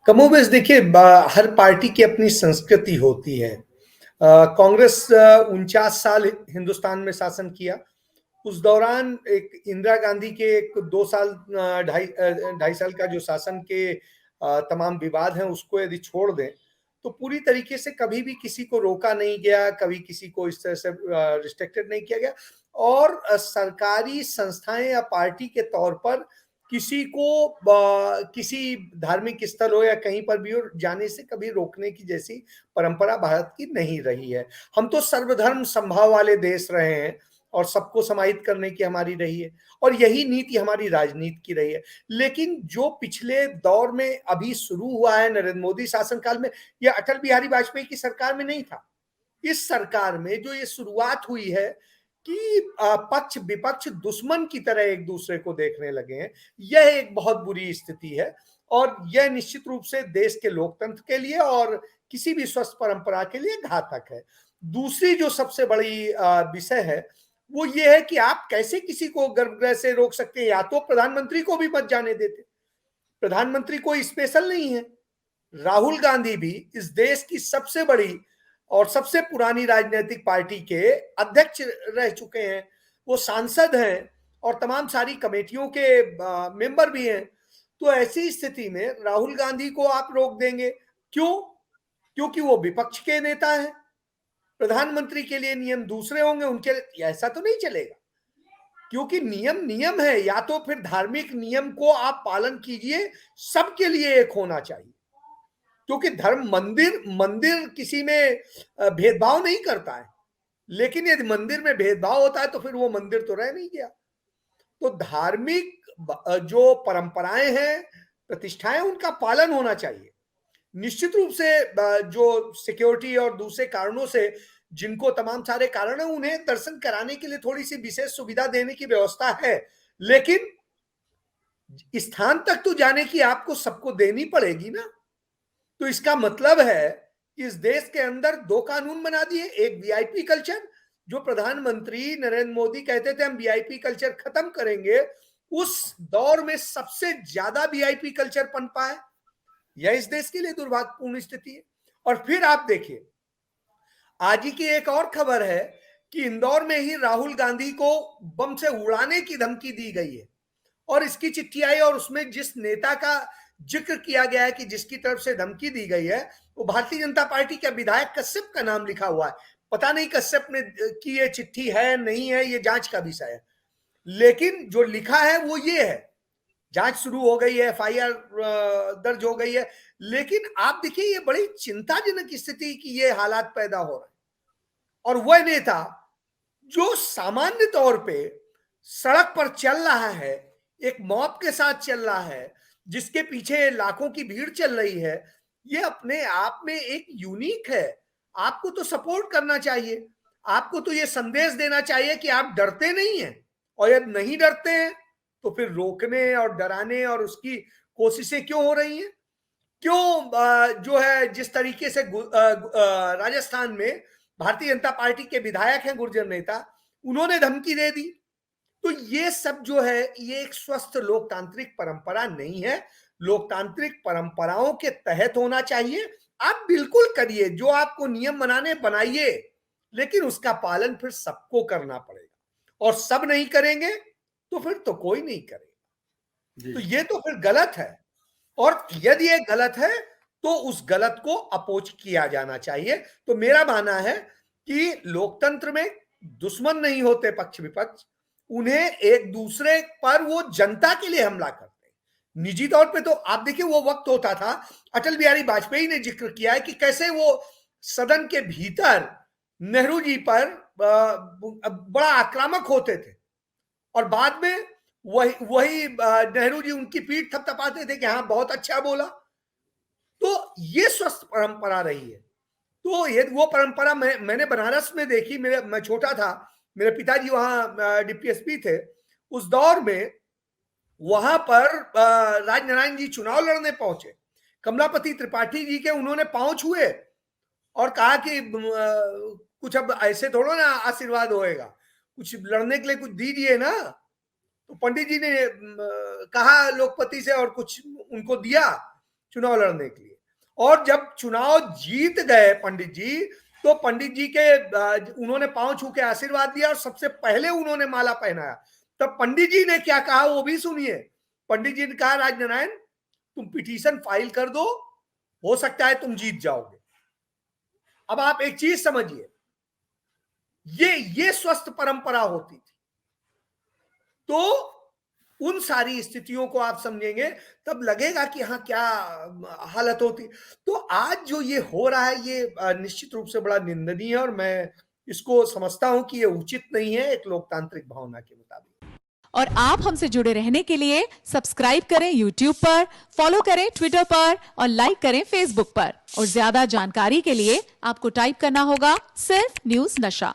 कमोबेश देखिए हर पार्टी की अपनी संस्कृति होती है। कांग्रेस 49 साल हिंदुस्तान में शासन किया। उस दौरान एक इंदिरा गांधी के एक 2 साल ढाई साल का जो शासन के तमाम विवाद हैं उसको यदि छोड़ दें तो पूरी तरीके से कभी भी किसी को रोका नहीं गया, कभी किसी को इस तरह से रिस्ट्रिक्टेड नहीं किया गया। और सरकारी संस्थाएं या पार्टी के तौर पर किसी को किसी धार्मिक स्थल हो या कहीं पर भी हो जाने से कभी रोकने की जैसी परंपरा भारत की नहीं रही है। हम तो सर्वधर्म समभाव वाले देश रहे हैं और सबको समाहित करने की हमारी रही है और यही नीति हमारी राजनीति की रही है। लेकिन जो पिछले दौर में अभी शुरू हुआ है नरेंद्र मोदी शासनकाल में, यह अटल बिहारी वाजपेयी की सरकार में नहीं था। इस सरकार में जो ये शुरुआत हुई है कि पक्ष विपक्ष दुश्मन की तरह एक दूसरे को देखने लगे हैं, यह एक बहुत बुरी स्थिति है और यह निश्चित रूप से देश के लोकतंत्र के लिए और किसी भी स्वस्थ परंपरा के लिए घातक है। दूसरी जो सबसे बड़ी विषय है वो ये है कि आप कैसे किसी को गर्भगृह से रोक सकते हैं। या तो प्रधानमंत्री को भी मत जाने देते, प्रधानमंत्री कोई स्पेशल नहीं है। राहुल गांधी भी इस देश की सबसे बड़ी और सबसे पुरानी राजनीतिक पार्टी के अध्यक्ष रह चुके हैं, वो सांसद हैं और तमाम सारी कमेटियों के मेंबर भी हैं। तो ऐसी स्थिति में राहुल गांधी को आप रोक देंगे क्यों? क्योंकि वो विपक्ष के नेता हैं। प्रधानमंत्री के लिए नियम दूसरे होंगे, उनके ऐसा तो नहीं चलेगा क्योंकि नियम नियम है। या तो फिर धार्मिक नियम को आप पालन कीजिए, सबके लिए एक होना चाहिए, क्योंकि धर्म मंदिर मंदिर किसी में भेदभाव नहीं करता है। लेकिन यदि मंदिर में भेदभाव होता है तो फिर वो मंदिर तो रह नहीं गया। तो धार्मिक जो परंपराएं हैं, प्रतिष्ठाएं, उनका पालन होना चाहिए। निश्चित रूप से जो सिक्योरिटी और दूसरे कारणों से जिनको तमाम सारे कारण हैं उन्हें दर्शन कराने के लिए थोड़ी सी विशेष सुविधा देने की व्यवस्था है, लेकिन स्थान तक तो जाने की आपको सबको देनी पड़ेगी ना। तो इसका मतलब है कि इस देश के अंदर दो कानून बना दिए, एक वीआईपी कल्चर, जो प्रधानमंत्री नरेंद्र मोदी कहते थे हम वीआईपी कल्चर खत्म करेंगे, उस दौर में सबसे ज्यादा वीआईपी कल्चर पनपा है। यह इस देश के लिए दुर्भाग्यपूर्ण स्थिति है। और फिर आप देखिए, आज ही की एक और खबर है कि इंदौर में ही राहुल गांधी को बम से उड़ाने की धमकी दी गई है और इसकी चिट्ठी आई और उसमें जिस नेता का जिक्र किया गया है कि जिसकी तरफ से धमकी दी गई है वो भारतीय जनता पार्टी के विधायक कश्यप का नाम लिखा हुआ है। पता नहीं कश्यप ने की ये चिट्ठी है नहीं है, ये जांच का विषय है। लेकिन जो लिखा है वो ये है, जांच शुरू हो गई है, एफआईआर दर्ज हो गई है। लेकिन आप देखिए ये बड़ी चिंताजनक स्थिति की ये हालात पैदा हो रहे हैं और वह नेता जो सामान्य तौर पे सड़क पर चल रहा है, एक मॉब के साथ चल रहा है, जिसके पीछे लाखों की भीड़ चल रही है, ये अपने आप में एक यूनिक है। आपको तो सपोर्ट करना चाहिए, आपको तो ये संदेश देना चाहिए कि आप डरते नहीं हैं, और यदि नहीं डरते हैं तो फिर रोकने और डराने और उसकी कोशिशें क्यों हो रही हैं? क्यों जो है जिस तरीके से राजस्थान में भारतीय जनता पार्टी के विधायक हैं, गुर्जर नेता, उन्होंने धमकी दे दी। तो ये सब जो है ये एक स्वस्थ लोकतांत्रिक परंपरा नहीं है। लोकतांत्रिक परंपराओं के तहत होना चाहिए। आप बिल्कुल करिए, जो आपको नियम बनाने बनाइए, लेकिन उसका पालन फिर सबको करना पड़ेगा और सब नहीं करेंगे तो फिर तो कोई नहीं करेगा। तो ये तो फिर गलत है और यदि ये गलत है तो उस गलत को अपोज किया जाना चाहिए। तो मेरा मानना है कि लोकतंत्र में दुश्मन नहीं होते पक्ष विपक्ष, उन्हें एक दूसरे पर वो जनता के लिए हमला करते हैं। निजी तौर पे तो आप देखिए वो वक्त होता था, अटल बिहारी वाजपेयी ने जिक्र किया है कि कैसे वो सदन के भीतर नेहरू जी पर बड़ा आक्रामक होते थे और बाद में वही नेहरू जी उनकी पीठ थपथपाते थे कि हाँ बहुत अच्छा बोला। तो ये स्वस्थ परंपरा रही है। तो ये वो परंपरा मैंने बनारस में देखी। मैं छोटा था, मेरे पिताजी वहां डीपीएसपी थे। उस दौर में वहां पर राजनारायण जी चुनाव लड़ने पहुंचे, कमलापति त्रिपाठी जी के उन्होंने पांव छुए और कहा कि कुछ अब ऐसे थोड़ा ना आशीर्वाद होएगा, कुछ लड़ने के लिए कुछ दीजिए ना। तो पंडित जी ने कहा लोकपति से और कुछ उनको दिया चुनाव लड़ने के लिए। और जब चुनाव जीत गए पंडित जी, तो पंडित जी के उन्होंने पांव छू के आशीर्वाद दिया और सबसे पहले उन्होंने माला पहनाया। तब पंडित जी ने क्या कहा वो भी सुनिए। पंडित जी ने कहा, राजनारायण तुम पिटीशन फाइल कर दो, हो सकता है तुम जीत जाओगे। अब आप एक चीज समझिए, ये स्वस्थ परंपरा होती थी। तो उन सारी स्थितियों को आप समझेंगे तब लगेगा कि हाँ क्या हालत होती। तो आज जो ये हो रहा है ये निश्चित रूप से बड़ा निंदनीय है और मैं इसको समझता हूं कि ये उचित नहीं है एक लोकतांत्रिक भावना के मुताबिक। और आप हमसे जुड़े रहने के लिए सब्सक्राइब करें YouTube पर, फॉलो करें Twitter पर और लाइक करें Facebook पर। और ज्यादा जानकारी के लिए आपको टाइप करना होगा सिर्फ न्यूज़ नशा।